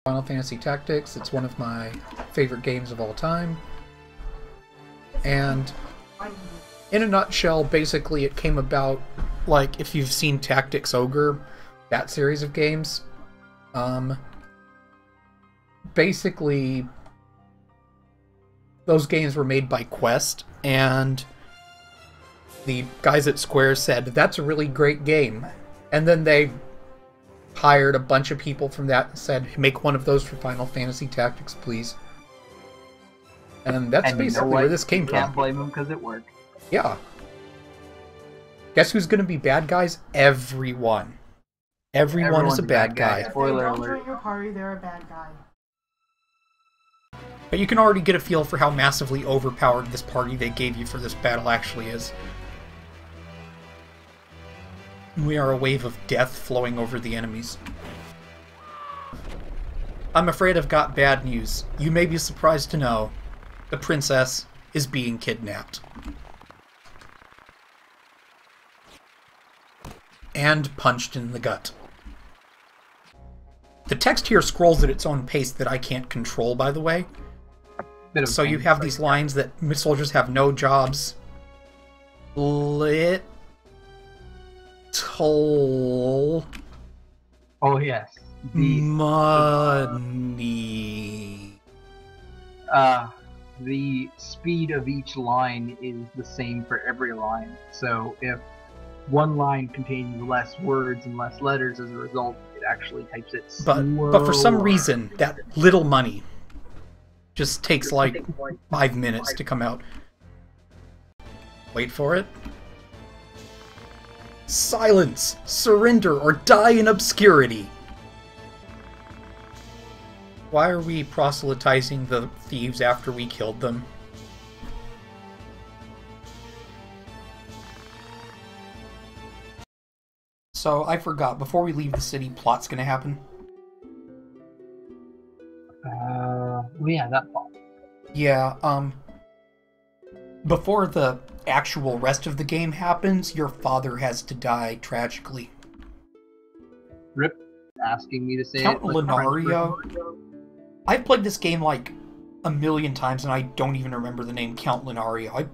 Final Fantasy Tactics. It's one of my favorite games of all time. And in a nutshell, basically it came about, like, if you've seen Tactics Ogre, that series of games, basically those games were made by Quest, and the guys at Square said, that's a really great game. And then they hired a bunch of people from that and said, make one of those for Final Fantasy Tactics, please. And that's basically where this came from. Can't blame them because it worked. Yeah. Guess who's going to be bad guys? Everyone. Everyone is a bad guy. Spoiler alert. If they don't alert. join your party, they're a bad guy. But you can already get a feel for how massively overpowered this party they gave you for this battle actually is. We are a wave of death flowing over the enemies. I'm afraid I've got bad news. You may be surprised to know the princess is being kidnapped. And punched in the gut. The text here scrolls at its own pace that I can't control, by the way. So you have these lines that soldiers have no jobs. Little... Oh yes. Money. The speed of each line is the same for every line. So if one line contains less words and less letters as a result, it actually types it slower. But for some reason, that little money just takes like 5 minutes to come out. Wait for it. Silence! Surrender or die in obscurity! Why are we proselytizing the thieves after we killed them? So, I forgot, before we leave the city, plot's gonna happen? Yeah, that plot. Yeah, before the actual rest of the game happens, your father has to die tragically. Rip, asking me to say Count it. Like Lunario? I've played this game like a million times and I don't even remember the name Count Lunario.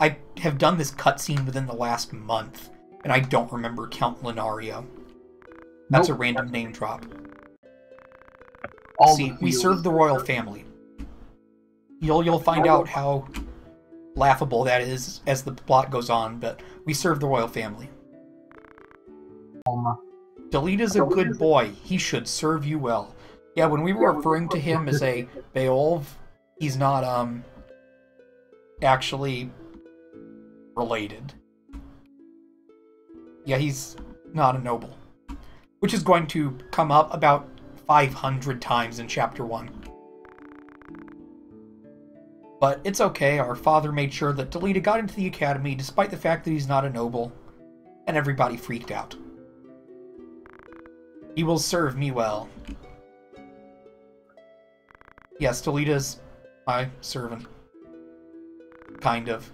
I have done this cutscene within the last month, and I don't remember Count Lunario. That's a random name drop. See, we serve the royal family. You'll find out how laughable that is as the plot goes on, but we serve the royal family. Delita's a good boy. He should serve you well. Yeah, when we were referring to him as a Beowulf, he's not, actually related. Yeah, he's not a noble. Which is going to come up about 500 times in Chapter 1. But it's okay, our father made sure that Delita got into the academy despite the fact that he's not a noble, and everybody freaked out. He will serve me well. Yes, Delita's my servant. Kind of.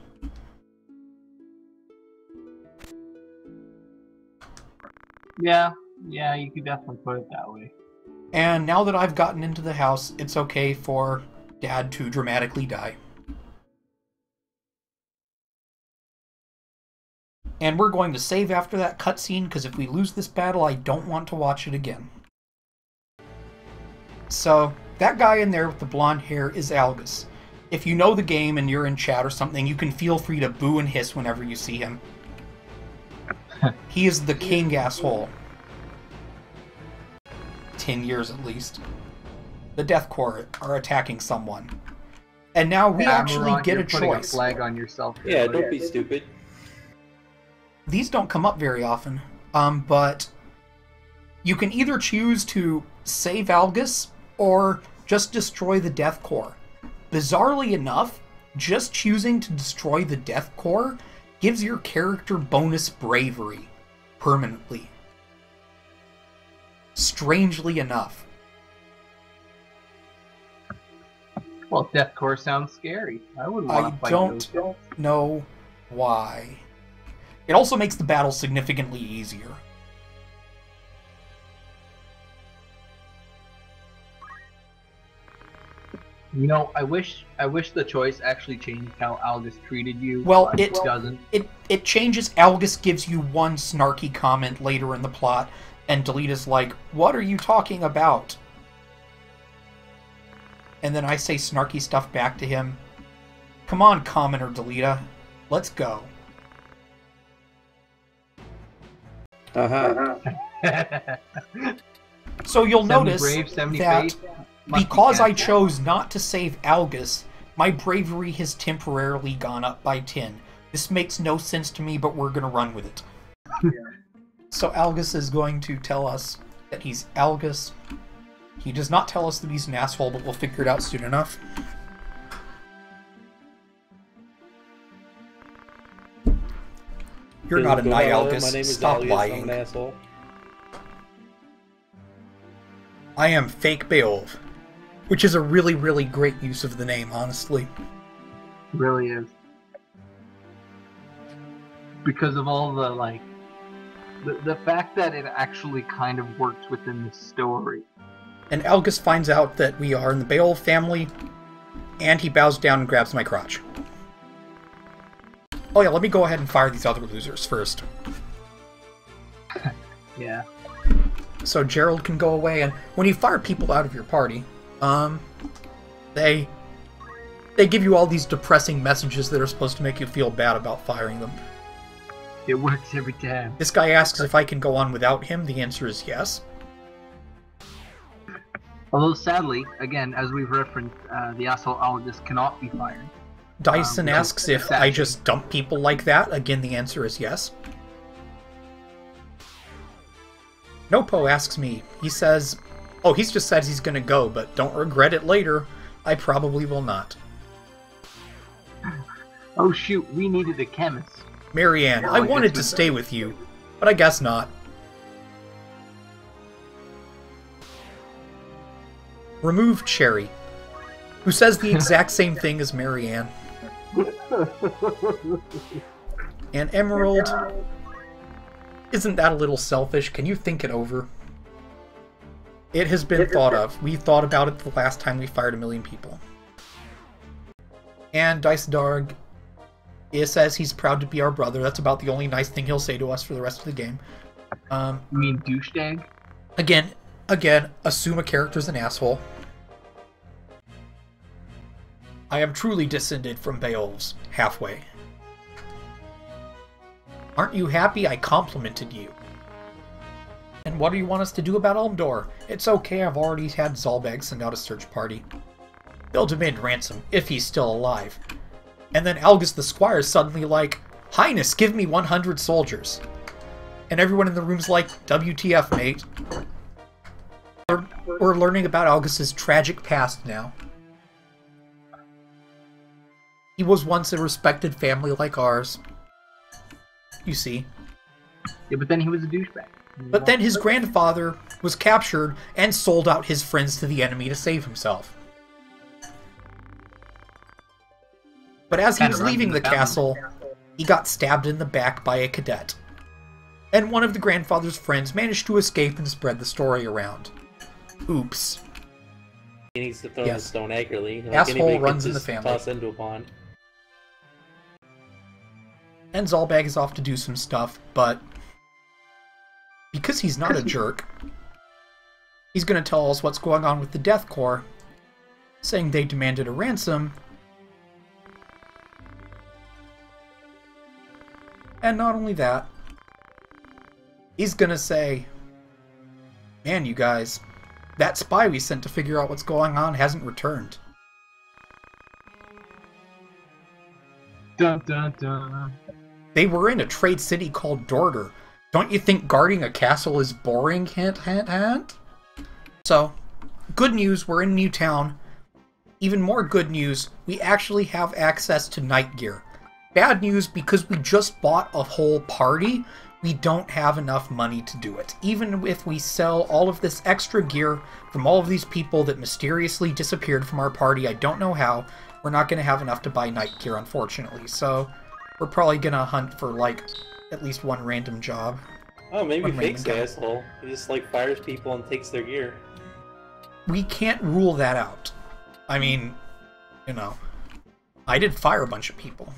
Yeah, you could definitely put it that way. And now that I've gotten into the house, it's okay for Dad to dramatically die. And we're going to save after that cutscene, because if we lose this battle, I don't want to watch it again. So, that guy in there with the blonde hair is Algus. If you know the game and you're in chat or something, you can feel free to boo and hiss whenever you see him. He is the king asshole. 10 years at least. The Death Corps are attacking someone. And now we actually get a choice. A flag on yourself. Yeah, don't be stupid. These don't come up very often, but you can either choose to save Algus or just destroy the Death Corps. Bizarrely enough, just choosing to destroy the Death Corps gives your character bonus bravery permanently. Strangely enough. Well, Death Corps sounds scary. I wouldn't want to fight those. I don't know why. It also makes the battle significantly easier. You know, I wish the choice actually changed how Algus treated you. Well, but it doesn't. It changes. Algus gives you one snarky comment later in the plot, and Delita's like, "What are you talking about?" And then I say snarky stuff back to him. Come on, commenter Delita. Let's go. So you'll notice brave, that because I chose not to save Algus, my bravery has temporarily gone up by 10. This makes no sense to me, but we're going to run with it. Yeah. So Algus is going to tell us that he's Algus. He does not tell us that he's an asshole, but we'll figure it out soon enough. You're not a night, Algus. My name is Stop Algus. lying. I'm an asshole. I am Fake Beowulf, which is a really, really great use of the name, honestly. It really is. Because of all the, like, the fact that it actually kind of works within the story. And Algus finds out that we are in the Beowulf family, and he bows down and grabs my crotch. Oh yeah, let me go ahead and fire these other losers first. Yeah. So Gerald can go away, and when you fire people out of your party, they give you all these depressing messages that are supposed to make you feel bad about firing them. It works every time. This guy asks if I can go on without him. The answer is yes. Although sadly, again, as we've referenced, the asshole Algus cannot be fired. Dyson asks if I just dump people like that. Again, the answer is yes. Nopo asks me. He says, oh, he's just said he's gonna go, but don't regret it later. I probably will not. Oh shoot, we needed a chemist. Marianne, I wanted to stay with you, but I guess not. Remove Cherry, who says the exact same thing as Marianne. And Emerald, isn't that a little selfish? Can you think it over? It has been thought of. We thought about it the last time we fired 1 million people. And Dice Darg, it says he's proud to be our brother. That's about the only nice thing he'll say to us for the rest of the game. You mean douchebag? Again, assume a character's an asshole. I am truly descended from Beowulfs, halfway. Aren't you happy I complimented you? And what do you want us to do about Elmdor? It's okay, I've already had Zalbag send out a search party. They'll demand ransom, if he's still alive. And then Algus the Squire's suddenly like, Highness, give me 100 soldiers. And everyone in the room's like, WTF, mate. We're learning about Algus's tragic past now. He was once a respected family like ours. You see. Yeah, but then he was a douchebag. But then his grandfather was captured and sold out his friends to the enemy to save himself. But as he was leaving the castle, he got stabbed in the back by a cadet. And one of the grandfather's friends managed to escape and spread the story around. Oops. He needs to throw the stone accurately. Like asshole runs in the family. Toss into a pond. And Zalbag is off to do some stuff, but because he's not a jerk, he's going to tell us what's going on with the Death Corps, saying they demanded a ransom. And not only that, he's going to say, man, you guys, that spy we sent to figure out what's going on hasn't returned. Dun dun dun. They were in a trade city called Dorder. Don't you think guarding a castle is boring? Hint, hint, hint. So, good news, we're in Newtown. Even more good news, we actually have access to night gear. Bad news, because we just bought a whole party, we don't have enough money to do it. Even if we sell all of this extra gear from all of these people that mysteriously disappeared from our party, I don't know how, we're not going to have enough to buy night gear, unfortunately. So, we're probably going to hunt for, like, at least one random job. Oh, maybe Fake's the asshole. He just, like, fires people and takes their gear. We can't rule that out. I mean, You know, I did fire a bunch of people.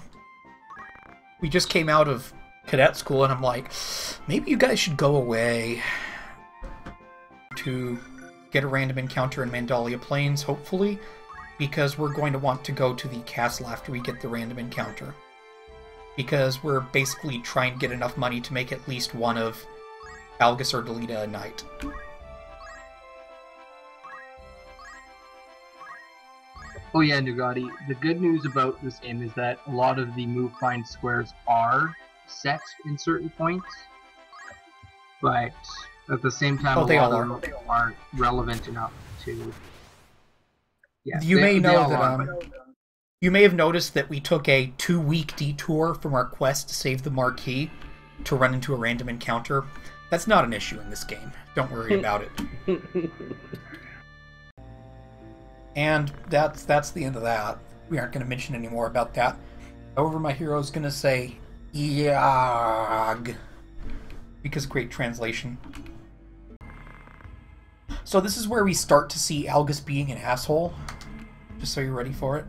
We just came out of cadet school, and I'm like, maybe you guys should go away to get a random encounter in Mandalia Plains, hopefully, because we're going to want to go to the castle after we get the random encounter. Because we're basically trying to get enough money to make at least one of Algus or Delita a knight. Oh yeah, Nugati. The good news about this game is that a lot of the move find squares are set in certain points, but at the same time, a lot of them aren't relevant enough to. Yeah, you may know that you may have noticed that we took a 2-week detour from our quest to save the Marquis to run into a random encounter. That's not an issue in this game. Don't worry about it. And that's the end of that. We aren't going to mention any more about that. However, my hero's going to say Yag, because great translation. So this is where we start to see Algus being an asshole. Just so you're ready for it.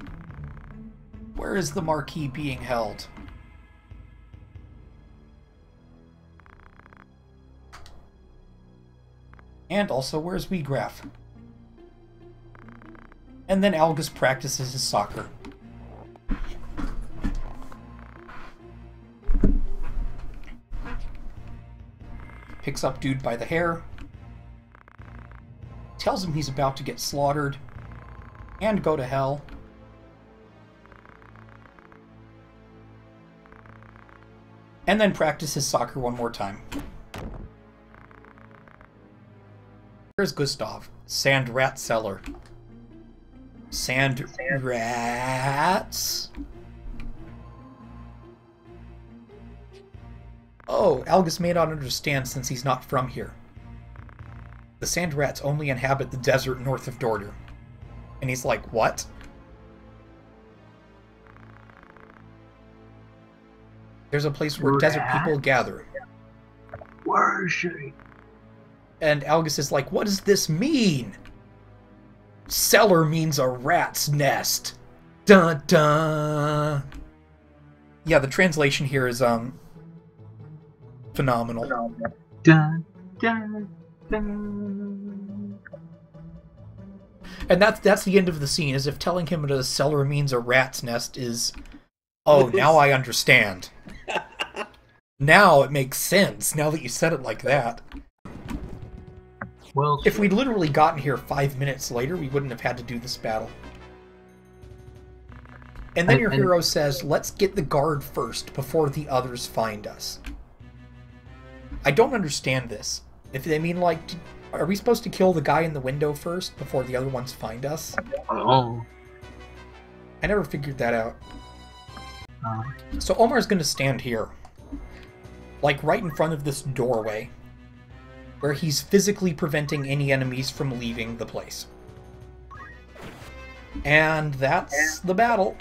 Where is the Marquis being held? And also, where's Weegraf? And then Algus practices his soccer. Picks up dude by the hair. Tells him he's about to get slaughtered. And go to hell. And then practices soccer one more time. Here's Gustav, Sand Rat Seller. Sand rats? Oh, Algus may not understand since he's not from here. The sand rats only inhabit the desert north of Dorder. And he's like, what? There's a place where desert people gather. Where is she? And Algus is like, what does this mean? Cellar means a rat's nest. Dun dun. Yeah, the translation here is phenomenal. Dun dun dun. And that's the end of the scene, as if telling him that a cellar means a rat's nest is, oh, now I understand. Now it makes sense, now that you said it like that. Well, if we'd literally gotten here 5 minutes later, we wouldn't have had to do this battle. And then your hero says, let's get the guard first, before the others find us. I don't understand this. If they mean, like, are we supposed to kill the guy in the window first, before the other ones find us? Oh. I never figured that out. So Omar's gonna stand here. Like, right in front of this doorway. Where he's physically preventing any enemies from leaving the place. And that's the battle.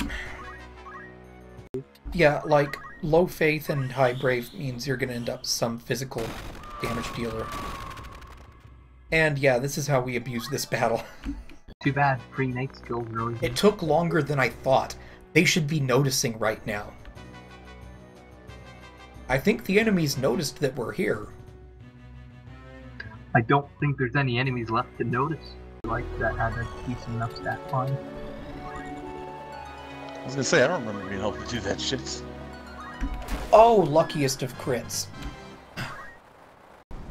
Yeah, like, low faith and high brave means you're gonna end up some physical damage dealer. And yeah, this is how we abuse this battle. Too bad, pre-night skills really. It took longer than I thought. They should be noticing right now. I think the enemies noticed that we're here. I don't think there's any enemies left to notice. Like, that had a decent enough stat line. I was gonna say, I don't remember being able to do that shit. Oh, luckiest of crits.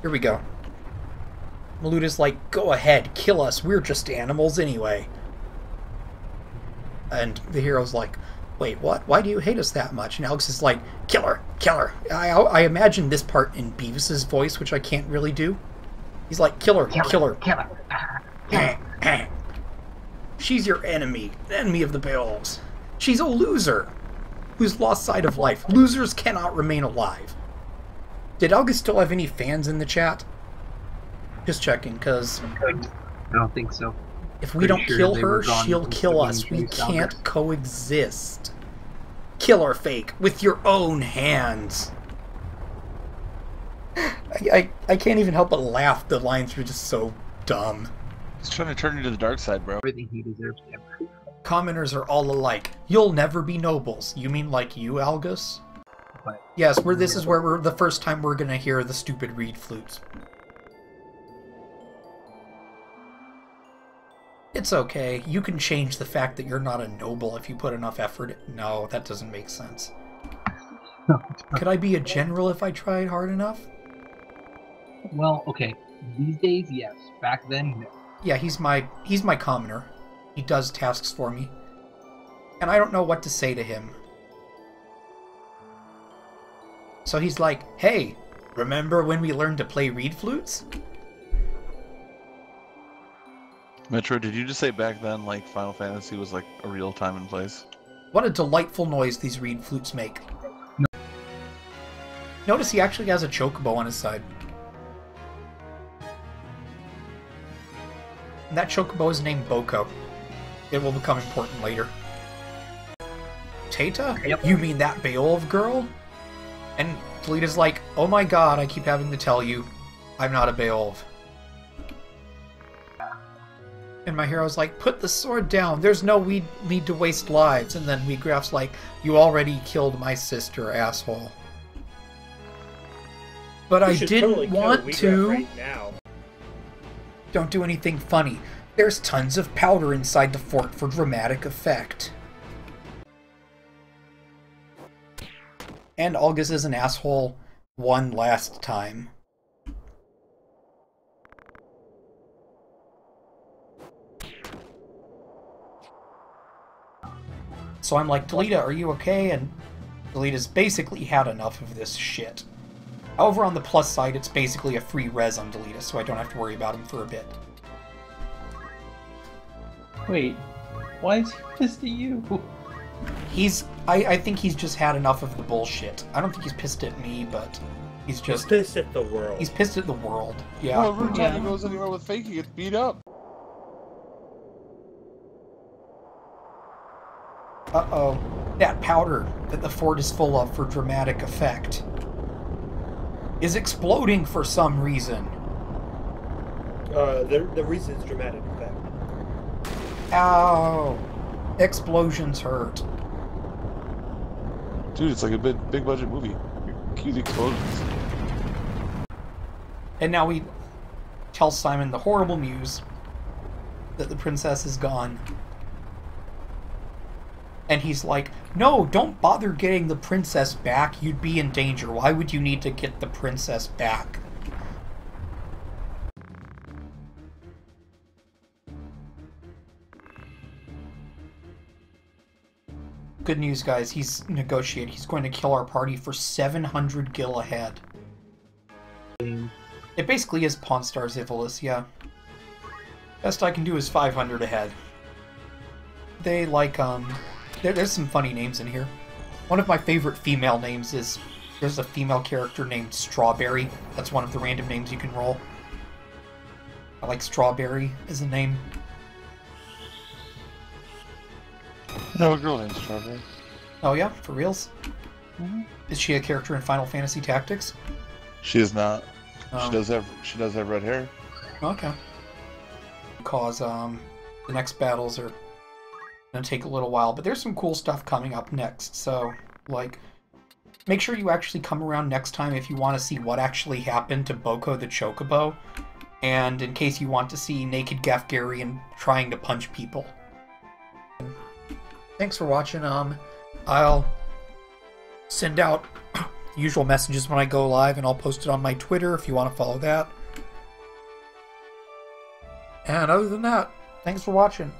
Here we go. Maluta's like, go ahead, kill us, we're just animals anyway. And the hero's like, wait, what? Why do you hate us that much? And Alex is like, kill her, kill her. I imagine this part in Beavis's voice, which I can't really do. He's like, kill her, kill her. Kill her. She's your enemy of the Beowulfs. She's a loser who's lost sight of life. Losers cannot remain alive. Did August still have any fans in the chat? Just checking, because I don't think so. If we don't kill her, she'll kill us. We can't coexist. Kill her, Fake, with your own hands. I can't even help but laugh. The lines were just so dumb. He's trying to turn you to the dark side, bro. Everything he deserves. Commoners are all alike. You'll never be nobles. You mean like you, Algus? But Yes, this is where we're the first time we're gonna hear the stupid reed flutes. It's okay. You can change the fact that you're not a noble if you put enough effort. No, that doesn't make sense. Could I be a general if I tried hard enough? well, okay. These days, yes. Back then, no. Yeah, he's my commoner. He does tasks for me. And I don't know what to say to him. So he's like, hey, remember when we learned to play reed flutes? Metro, did you just say back then, like, Final Fantasy was, like, a real time and place? What a delightful noise these reed flutes make. Notice he actually has a chocobo on his side. And that chocobo is named Boko. It will become important later. Tata? Yep. You mean that Beowulf girl? And Toledo's like, oh my god, I keep having to tell you, I'm not a Beowulf. And my hero's like, put the sword down, there's no need to waste lives. And then Wheatgraft's like, you already killed my sister, asshole. But I didn't want to. Right now. Don't do anything funny. There's tons of powder inside the fort for dramatic effect. And Algus is an asshole one last time. So I'm like, Delita, are you okay? And Delita's basically had enough of this shit. However, on the plus side, it's basically a free res on Delita, so I don't have to worry about him for a bit. Wait, why is he pissed at you? I think he's just had enough of the bullshit. I don't think he's pissed at me, but he's just... He's pissed at the world. He's pissed at the world, yeah. Well, every time he goes anywhere with Fake, he gets beat up. Uh-oh. That powder that the fort is full of for dramatic effect is exploding for some reason. The reason is dramatic effect. Ow. Explosions hurt. Dude, it's like a big budget movie. Cue the explosions. And now we tell Simon, the horrible news, that the princess is gone. And he's like, no, don't bother getting the princess back. You'd be in danger. Why would you need to get the princess back? Good news, guys. He's negotiated. He's going to kill our party for 700 gil ahead. It basically is Pawn Stars Ivolus, yeah. Best I can do is 500 ahead. They like, there's some funny names in here. One of my favorite female names is, there's a female character named Strawberry. That's one of the random names you can roll. I like Strawberry as a name. No, a girl named Strawberry. Oh yeah? For reals? Mm-hmm. Is she a character in Final Fantasy Tactics? She is not. Oh. She does have red hair. Okay. Because the next battles are gonna take a little while, but there's some cool stuff coming up next, so like make sure you actually come around next time if you want to see what actually happened to Boko the Chocobo, and in case you want to see naked Gafgarian trying to punch people. Thanks for watching. I'll send out usual messages when I go live, and I'll post it on my Twitter if you want to follow that. And other than that, thanks for watching.